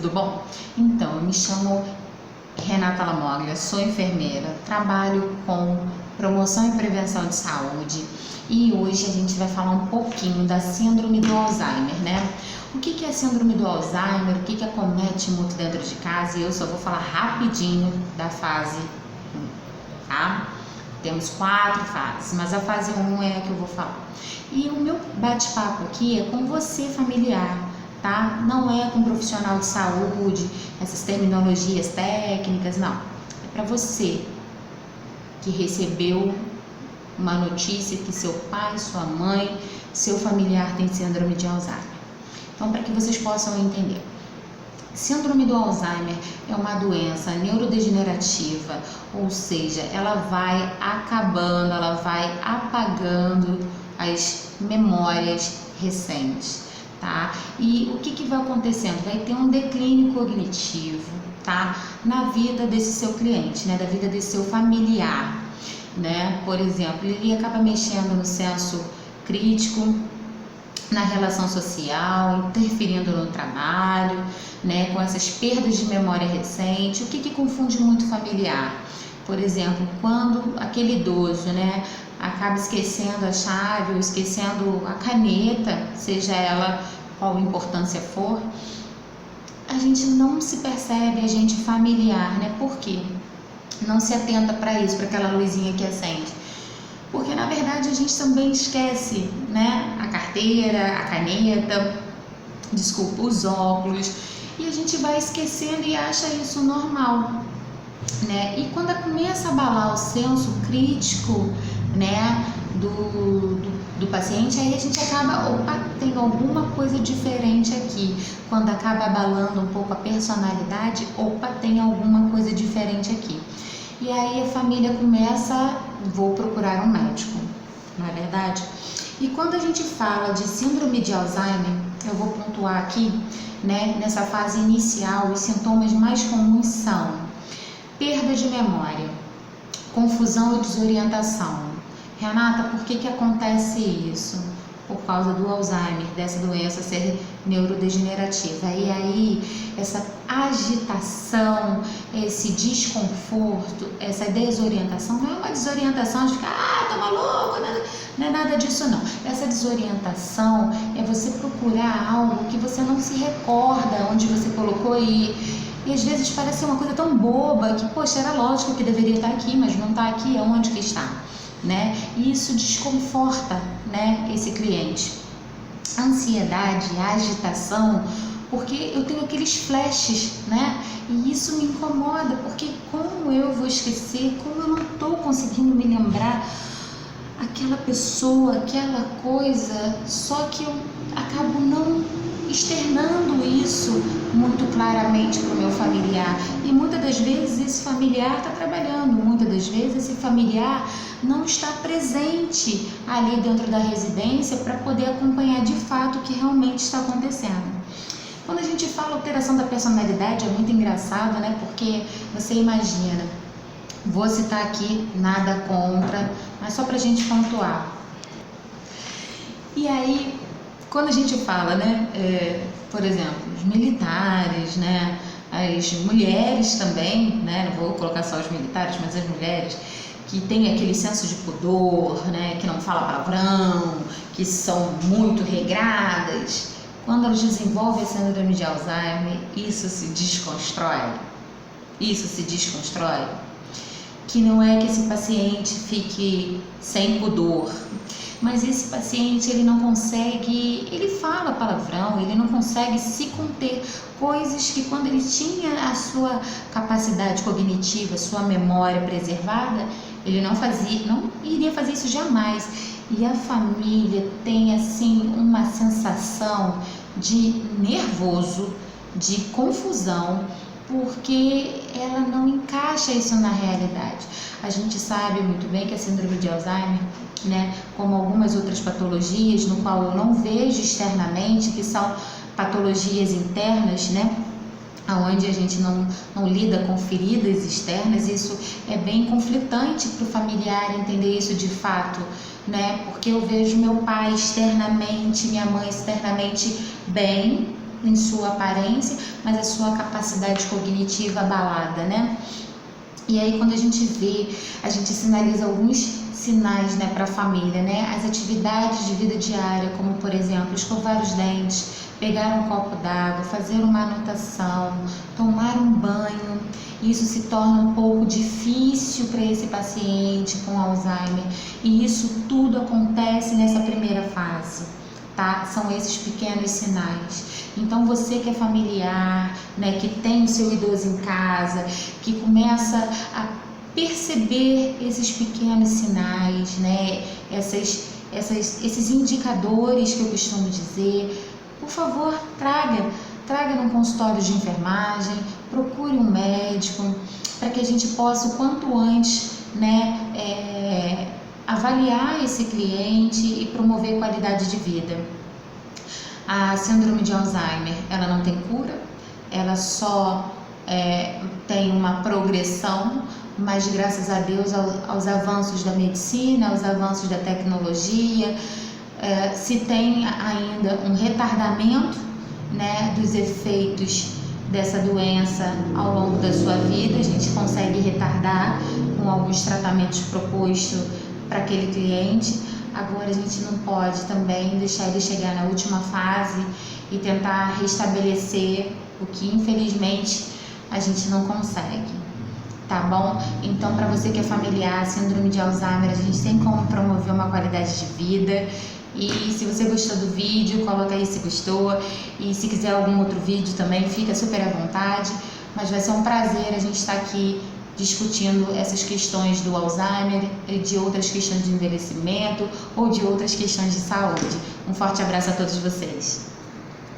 tudo bom? Então, eu me chamo Renata Lamoglia, sou enfermeira, trabalho com promoção e prevenção de saúde e hoje a gente vai falar um pouquinho da síndrome do Alzheimer, né? O que é a síndrome do Alzheimer, o que acomete muito dentro de casa, e eu só vou falar rapidinho da fase 1, tá? Temos 4 fases, mas a fase 1 é a que eu vou falar. E o meu bate-papo aqui é com você, familiar, tá? Não é com profissional de saúde, essas terminologias técnicas, não. É para você que recebeu uma notícia que seu pai, sua mãe, seu familiar tem síndrome de Alzheimer. Então, para que vocês possam entender. Síndrome do Alzheimer é uma doença neurodegenerativa, ou seja, ela vai acabando, ela vai apagando as memórias recentes, tá? E o que vai acontecendo? Vai ter um declínio cognitivo, tá? Na vida desse seu cliente, né? Da vida desse seu familiar, né? Por exemplo, ele acaba mexendo no senso crítico, na relação social, interferindo no trabalho, né, com essas perdas de memória recente. O que confunde muito o familiar? Por exemplo, quando aquele idoso, né, acaba esquecendo a chave ou esquecendo a caneta, seja ela qual importância for, a gente não se percebe, a gente familiar, né? Por quê? Não se atenta para isso, para aquela luzinha que acende. Porque na verdade a gente também esquece, né? A carteira, a caneta, desculpa, os óculos, e a gente vai esquecendo e acha isso normal, né? E quando começa a abalar o senso crítico, né, do paciente, aí a gente acaba, opa, tem alguma coisa diferente aqui. Quando acaba abalando um pouco a personalidade, opa, tem alguma coisa diferente aqui. E aí a família começa, vou procurar um médico, não é verdade? E quando a gente fala de síndrome de Alzheimer, eu vou pontuar aqui, né, nessa fase inicial, os sintomas mais comuns são perda de memória, confusão e desorientação. Renata, por que acontece isso? Por causa do Alzheimer, dessa doença ser neurodegenerativa. E aí, essa agitação, esse desconforto, essa desorientação, não é uma desorientação de ficar, tá maluco, não é nada disso não. Essa desorientação é você procurar algo que você não se recorda onde você colocou e às vezes parece uma coisa tão boba que, poxa, era lógico que deveria estar aqui, mas não está aqui, aonde que está? Né? E isso desconforta, né, esse cliente. Ansiedade, agitação, porque eu tenho aqueles flashes, né? E isso me incomoda, porque como eu vou esquecer, como eu não estou conseguindo me lembrar aquela pessoa, aquela coisa, só que eu acabo não externando isso muito claramente para o meu familiar. E muitas das vezes esse familiar está trabalhando, muitas das vezes esse familiar não está presente ali dentro da residência para poder acompanhar de fato o que realmente está acontecendo. Quando a gente fala alteração da personalidade é muito engraçado, né? Porque você imagina, vou citar aqui, nada contra, mas só para a gente pontuar. E aí, quando a gente fala, né, por exemplo, os militares, né, as mulheres também, né, não vou colocar só os militares, mas as mulheres que têm aquele senso de pudor, né, que não fala palavrão, que são muito regradas, quando elas desenvolvem a síndrome de Alzheimer, isso se desconstrói. Que não é que esse paciente fique sem pudor, mas esse paciente ele não consegue, ele fala palavrão, ele não consegue se conter, coisas que quando ele tinha a sua capacidade cognitiva, sua memória preservada, ele não iria fazer isso jamais. E a família tem assim uma sensação de nervoso, de confusão, porque ela não encaixa isso na realidade. A gente sabe muito bem que a síndrome de Alzheimer, né, como algumas outras patologias, no qual eu não vejo externamente, que são patologias internas, né, onde a gente não lida com feridas externas, isso é bem conflitante para o familiar entender isso de fato, né, porque eu vejo meu pai externamente, minha mãe externamente bem, em sua aparência, mas a sua capacidade cognitiva abalada, né? E aí quando a gente vê, a gente sinaliza alguns sinais, né, para a família, né? As atividades de vida diária, como por exemplo, escovar os dentes, pegar um copo d'água, fazer uma anotação, tomar um banho. Isso se torna um pouco difícil para esse paciente com Alzheimer, e isso tudo acontece nessa primeira fase, tá? São esses pequenos sinais. Então você que é familiar, né, que tem o seu idoso em casa, que começa a perceber esses pequenos sinais, né, esses indicadores que eu costumo dizer, por favor, traga num consultório de enfermagem, procure um médico, para que a gente possa o quanto antes, né, avaliar esse cliente e promover qualidade de vida. A síndrome de Alzheimer, ela não tem cura, ela só tem uma progressão, mas graças a Deus aos avanços da medicina, aos avanços da tecnologia, se tem ainda um retardamento, né, dos efeitos dessa doença ao longo da sua vida. A gente consegue retardar com alguns tratamentos propostos para aquele cliente. Agora a gente não pode também deixar ele chegar na última fase e tentar restabelecer o que infelizmente a gente não consegue, tá bom? Então, para você que é familiar, síndrome de Alzheimer, a gente tem como promover uma qualidade de vida. E se você gostou do vídeo, coloca aí se gostou, e se quiser algum outro vídeo também, fica super à vontade, mas vai ser um prazer a gente estar aqui discutindo essas questões do Alzheimer e de outras questões de envelhecimento ou de outras questões de saúde. Um forte abraço a todos vocês.